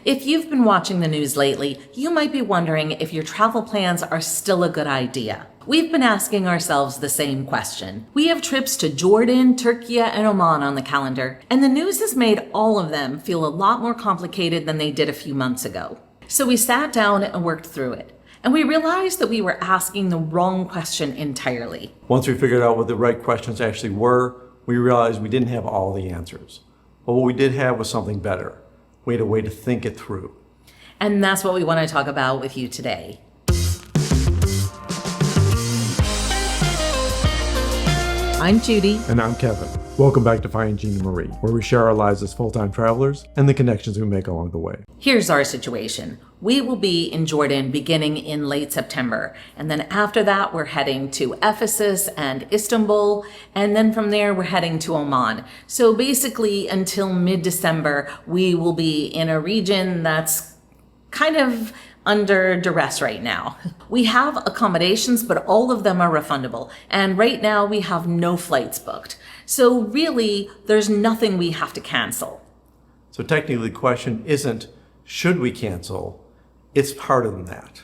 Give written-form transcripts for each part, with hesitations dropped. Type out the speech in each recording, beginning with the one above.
If you've been watching the news lately, you might be wondering if your travel plans are still a good idea. We've been asking ourselves the same question. We have trips to Jordan, Türkiye, and Oman on the calendar, and the news has made all of them feel a lot more complicated than they did a few months ago. So we sat down and worked through it, and we realized that we were asking the wrong question entirely. Once we figured out what the right questions actually were, we realized we didn't have all the answers. But what we did have was something better. We had a way to think it through. And that's what we want to talk about with you today. I'm Judy. And I'm Kevin. Welcome back to Find Gina Marie, where we share our lives as full-time travelers and the connections we make along the way. Here's our situation. We will be in Jordan beginning in late September. And then after that, we're heading to Ephesus and Istanbul. And then from there, we're heading to Oman. So basically, until mid-December, we will be in a region that's kind of under duress right now. We have accommodations, but all of them are refundable. And right now we have no flights booked. So really, there's nothing we have to cancel. So technically the question isn't, should we cancel? It's harder than that.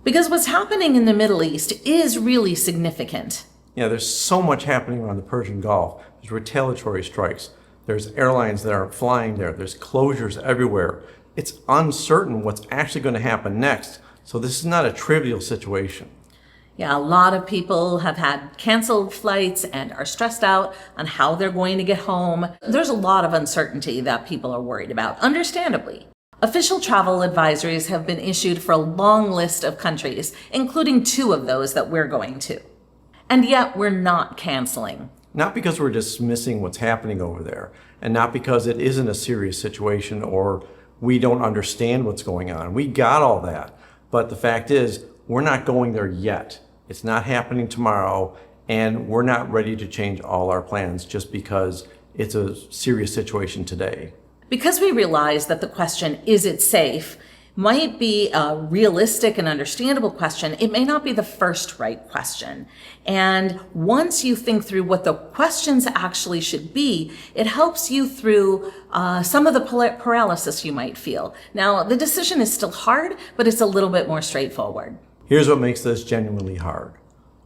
Because what's happening in the Middle East is really significant. Yeah, there's so much happening around the Persian Gulf. There's retaliatory strikes. There's airlines that aren't flying there. There's closures everywhere. It's uncertain what's actually going to happen next. So this is not a trivial situation. Yeah, a lot of people have had canceled flights and are stressed out on how they're going to get home. There's a lot of uncertainty that people are worried about, understandably. Official travel advisories have been issued for a long list of countries, including 2 of those that we're going to. And yet we're not canceling. Not because we're dismissing what's happening over there, and not because it isn't a serious situation or we don't understand what's going on. We got all that. But the fact is, we're not going there yet. It's not happening tomorrow, and we're not ready to change all our plans just because it's a serious situation today. Because we realize that the question, is it safe, might be a realistic and understandable question, it may not be the first right question. And once you think through what the questions actually should be, it helps you through some of the paralysis you might feel. Now, the decision is still hard, but it's a little bit more straightforward. Here's what makes this genuinely hard.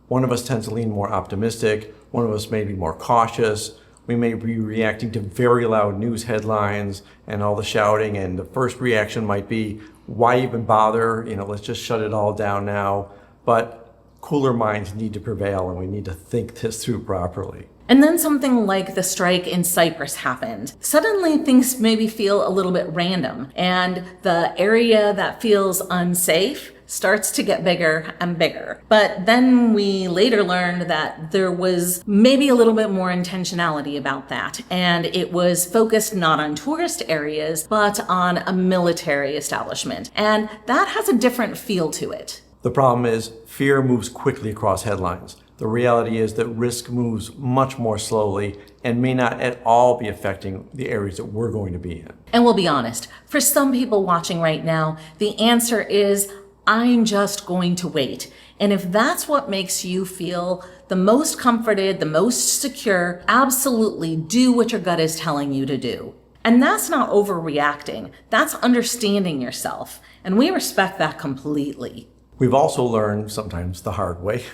One of us tends to lean more optimistic, one of us may be more cautious. We may be reacting to very loud news headlines and all the shouting, and the first reaction might be, why even bother? Let's just shut it all down now. But cooler minds need to prevail, and we need to think this through properly. And then something like the strike in Cyprus happened. Suddenly things maybe feel a little bit random, and the area that feels unsafe starts to get bigger and bigger. But then we later learned that there was maybe a little bit more intentionality about that. And it was focused not on tourist areas, but on a military establishment. And that has a different feel to it. The problem is fear moves quickly across headlines. The reality is that risk moves much more slowly and may not at all be affecting the areas that we're going to be in. And we'll be honest, for some people watching right now, the answer is, I'm just going to wait. And if that's what makes you feel the most comforted, the most secure, absolutely do what your gut is telling you to do. And that's not overreacting. That's understanding yourself. And we respect that completely. We've also learned, sometimes the hard way,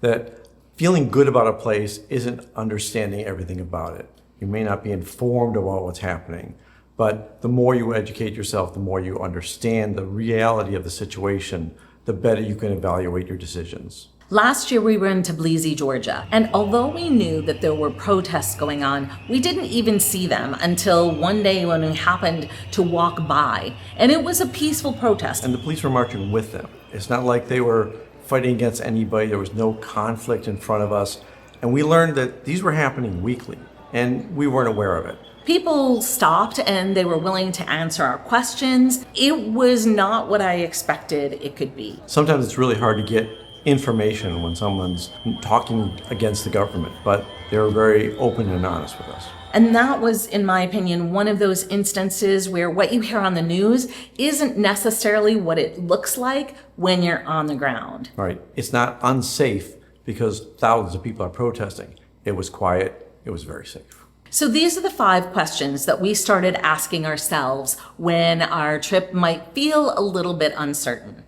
that feeling good about a place isn't understanding everything about it. You may not be informed about what's happening. But the more you educate yourself, the more you understand the reality of the situation, the better you can evaluate your decisions. Last year we were in Tbilisi, Georgia, and although we knew that there were protests going on, we didn't even see them until one day when we happened to walk by. And it was a peaceful protest. And the police were marching with them. It's not like they were fighting against anybody. There was no conflict in front of us. And we learned that these were happening weekly, and we weren't aware of it. People stopped and they were willing to answer our questions. It was not what I expected it could be. Sometimes it's really hard to get information when someone's talking against the government, but they were very open and honest with us. And that was, in my opinion, one of those instances where what you hear on the news isn't necessarily what it looks like when you're on the ground. Right. It's not unsafe because thousands of people are protesting. It was quiet. It was very safe. So these are the 5 questions that we started asking ourselves when our trip might feel a little bit uncertain.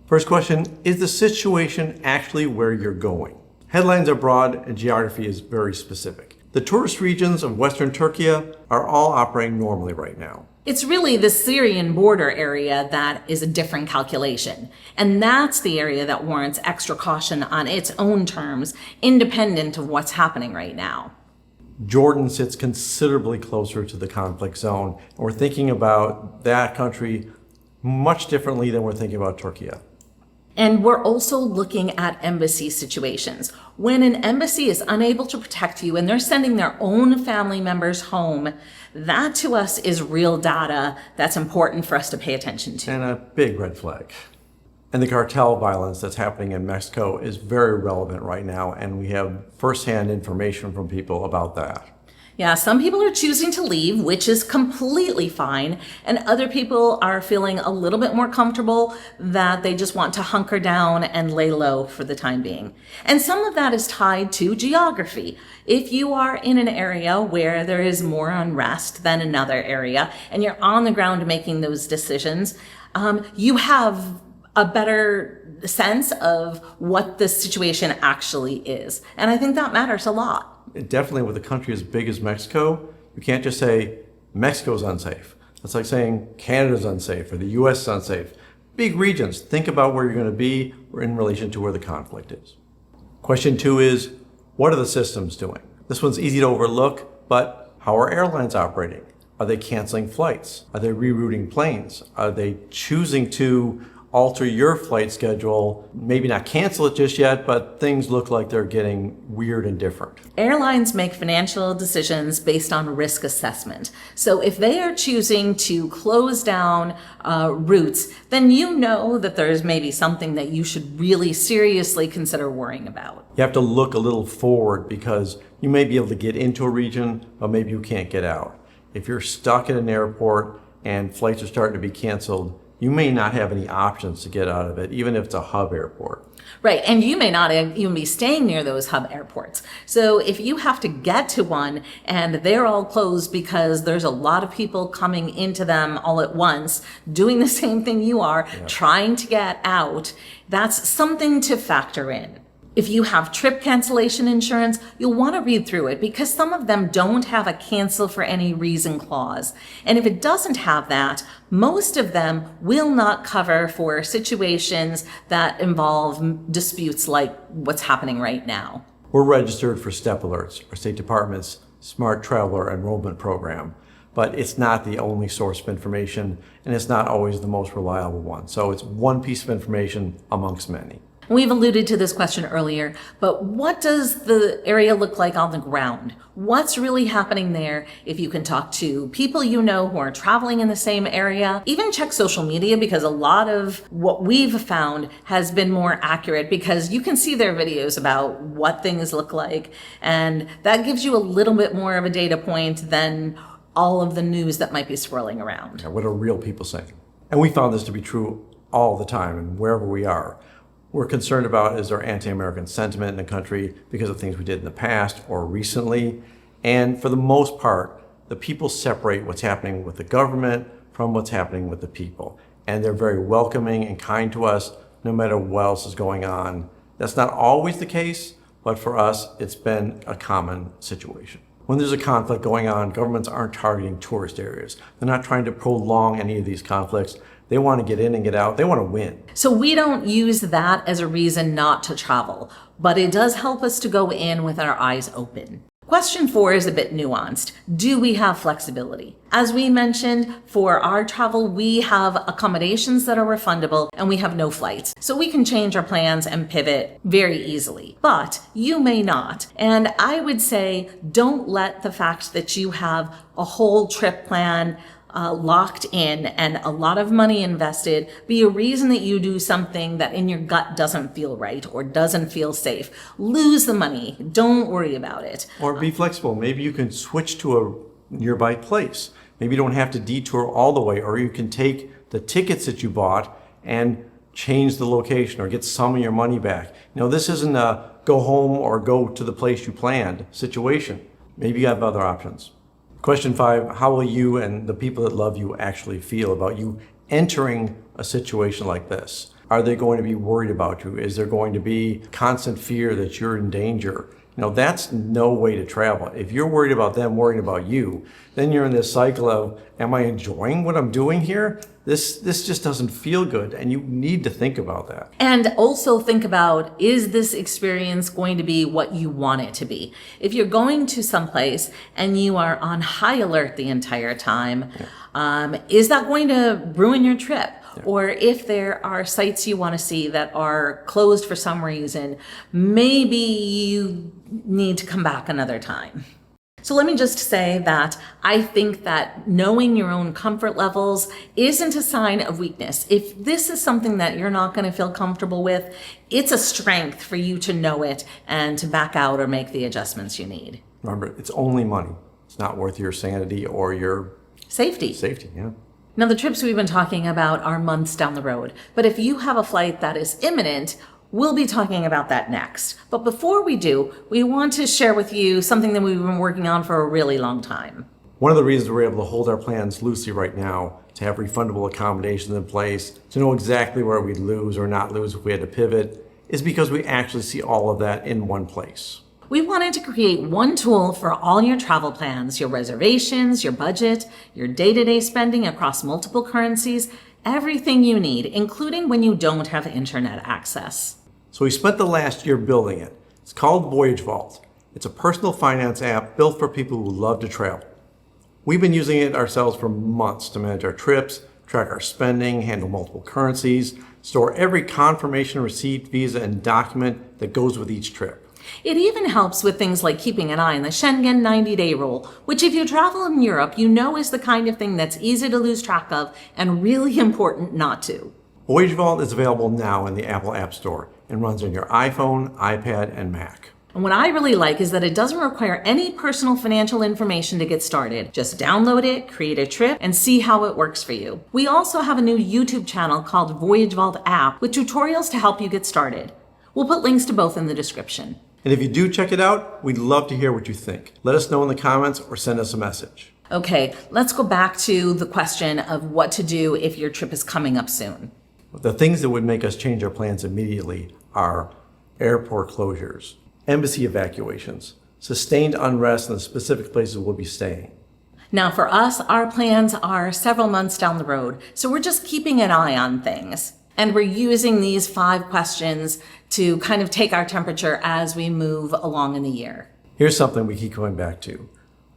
First question, is the situation actually where you're going? Headlines are broad and geography is very specific. The tourist regions of Western Türkiye are all operating normally right now. It's really the Syrian border area that is a different calculation. And that's the area that warrants extra caution on its own terms, independent of what's happening right now. Jordan sits considerably closer to the conflict zone, and we're thinking about that country much differently than we're thinking about Türkiye. And we're also looking at embassy situations. When an embassy is unable to protect you and they're sending their own family members home, that to us is real data that's important for us to pay attention to. And a big red flag. And the cartel violence that's happening in Mexico is very relevant right now, and we have firsthand information from people about that. Yeah, some people are choosing to leave, which is completely fine, and other people are feeling a little bit more comfortable that they just want to hunker down and lay low for the time being. And some of that is tied to geography. If you are in an area where there is more unrest than another area, and you're on the ground making those decisions, you have a better sense of what the situation actually is. And I think that matters a lot. Definitely with a country as big as Mexico, you can't just say Mexico's unsafe. That's like saying Canada's unsafe or the US is unsafe. Big regions, think about where you're going to be in relation to where the conflict is. Question 2 is, what are the systems doing? This one's easy to overlook, but how are airlines operating? Are they canceling flights? Are they rerouting planes? Are they choosing to alter your flight schedule, maybe not cancel it just yet, but things look like they're getting weird and different. Airlines make financial decisions based on risk assessment. So if they are choosing to close down routes, then you know that there's maybe something that you should really seriously consider worrying about. You have to look a little forward because you may be able to get into a region, but maybe you can't get out. If you're stuck at an airport and flights are starting to be canceled, you may not have any options to get out of it, even if it's a hub airport. Right, and you may not even be staying near those hub airports. So if you have to get to one and they're all closed because there's a lot of people coming into them all at once, doing the same thing you are, trying to get out, that's something to factor in. If you have trip cancellation insurance, you'll want to read through it because some of them don't have a cancel for any reason clause. And if it doesn't have that, most of them will not cover for situations that involve disputes like what's happening right now. We're registered for STEP alerts, our State Department's Smart Traveler Enrollment Program, but it's not the only source of information and it's not always the most reliable one. So it's one piece of information amongst many. We've alluded to this question earlier, but what does the area look like on the ground? What's really happening there? If you can talk to people you know who are traveling in the same area, even check social media because a lot of what we've found has been more accurate because you can see their videos about what things look like, and that gives you a little bit more of a data point than all of the news that might be swirling around. Yeah, what are real people saying? And we found this to be true all the time and wherever we are. We're concerned about is there anti-American sentiment in the country because of things we did in the past or recently. And for the most part, the people separate what's happening with the government from what's happening with the people. And they're very welcoming and kind to us no matter what else is going on. That's not always the case, but for us, it's been a common situation. When there's a conflict going on, governments aren't targeting tourist areas. They're not trying to prolong any of these conflicts. They want to get in and get out. They want to win. So we don't use that as a reason not to travel, but it does help us to go in with our eyes open. Question 4 is a bit nuanced. Do we have flexibility? As we mentioned, for our travel, we have accommodations that are refundable and we have no flights. So we can change our plans and pivot very easily, but you may not. And I would say, don't let the fact that you have a whole trip plan locked in and a lot of money invested be a reason that you do something that in your gut doesn't feel right or doesn't feel safe. Lose the money. Don't worry about it. Or be flexible. Maybe you can switch to a nearby place. Maybe you don't have to detour all the way, or you can take the tickets that you bought and change the location or get some of your money back. You know, this isn't a go home or go to the place you planned situation. Maybe you have other options. Question 5, how will you and the people that love you actually feel about you entering a situation like this? Are they going to be worried about you? Is there going to be constant fear that you're in danger? That's no way to travel. If you're worried about them worrying about you, then you're in this cycle of, am I enjoying what I'm doing here? This just doesn't feel good, and you need to think about that. And also think about, is this experience going to be what you want it to be? If you're going to someplace and you are on high alert the entire time, is that going to ruin your trip? Or if there are sites you want to see that are closed for some reason, maybe you need to come back another time. So let me just say that I think that knowing your own comfort levels isn't a sign of weakness. If this is something that you're not going to feel comfortable with, it's a strength for you to know it and to back out or make the adjustments you need. Remember, it's only money. It's not worth your sanity or your safety. Safety, yeah. Now, the trips we've been talking about are months down the road, but if you have a flight that is imminent, we'll be talking about that next. But before we do, we want to share with you something that we've been working on for a really long time. One of the reasons we're able to hold our plans loosely right now, to have refundable accommodations in place, to know exactly where we'd lose or not lose if we had to pivot, is because we actually see all of that in one place. We wanted to create one tool for all your travel plans, your reservations, your budget, your day-to-day spending across multiple currencies, everything you need, including when you don't have internet access. So we spent the last year building it. It's called Voyage Vault. It's a personal finance app built for people who love to travel. We've been using it ourselves for months to manage our trips, track our spending, handle multiple currencies, store every confirmation, receipt, visa, and document that goes with each trip. It even helps with things like keeping an eye on the Schengen 90-day rule, which if you travel in Europe, you know is the kind of thing that's easy to lose track of and really important not to. Voyage Vault is available now in the Apple App Store and runs on your iPhone, iPad, and Mac. And what I really like is that it doesn't require any personal financial information to get started. Just download it, create a trip, and see how it works for you. We also have a new YouTube channel called Voyage Vault App with tutorials to help you get started. We'll put links to both in the description. And if you do check it out, we'd love to hear what you think. Let us know in the comments or send us a message. Okay, let's go back to the question of what to do if your trip is coming up soon. The things that would make us change our plans immediately are airport closures, embassy evacuations, sustained unrest in the specific places we'll be staying. Now for us, our plans are several months down the road, so we're just keeping an eye on things. And we're using these 5 questions to kind of take our temperature as we move along in the year. Here's something we keep coming back to.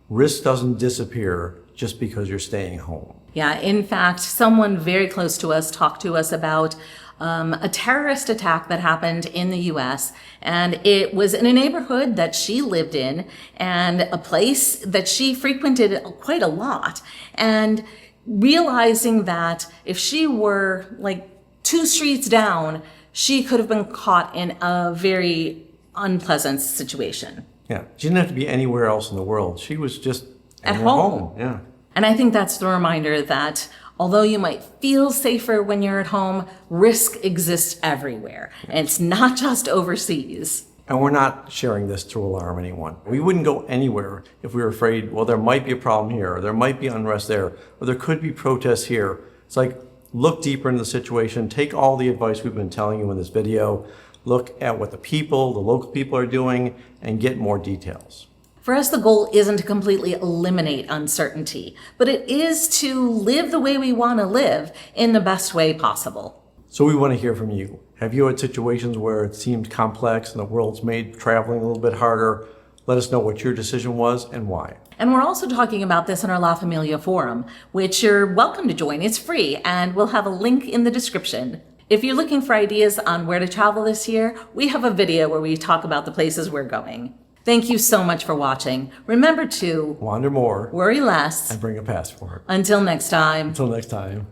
Risk doesn't disappear just because you're staying home. Yeah, in fact, someone very close to us talked to us about a terrorist attack that happened in the US, and it was in a neighborhood that she lived in and a place that she frequented quite a lot. And realizing that if she were like 2 streets down, she could have been caught in a very unpleasant situation. Yeah, she didn't have to be anywhere else in the world. She was just at home. Yeah. And I think that's the reminder that although you might feel safer when you're at home, risk exists everywhere. And it's not just overseas. And we're not sharing this to alarm anyone. We wouldn't go anywhere if we were afraid, well, there might be a problem here, or there might be unrest there, or there could be protests here. It's like, look deeper into the situation, take all the advice we've been telling you in this video, look at what the local people are doing, and get more details. For us, the goal isn't to completely eliminate uncertainty, but it is to live the way we want to live in the best way possible. So we want to hear from you. Have you had situations where it seemed complex and the world's made traveling a little bit harder? Let us know what your decision was and why. And we're also talking about this in our La Familia forum, which you're welcome to join. It's free, and we'll have a link in the description. If you're looking for ideas on where to travel this year, we have a video where we talk about the places we're going. Thank you so much for watching. Remember to wander more, worry less, and bring a passport. Until next time. Until next time.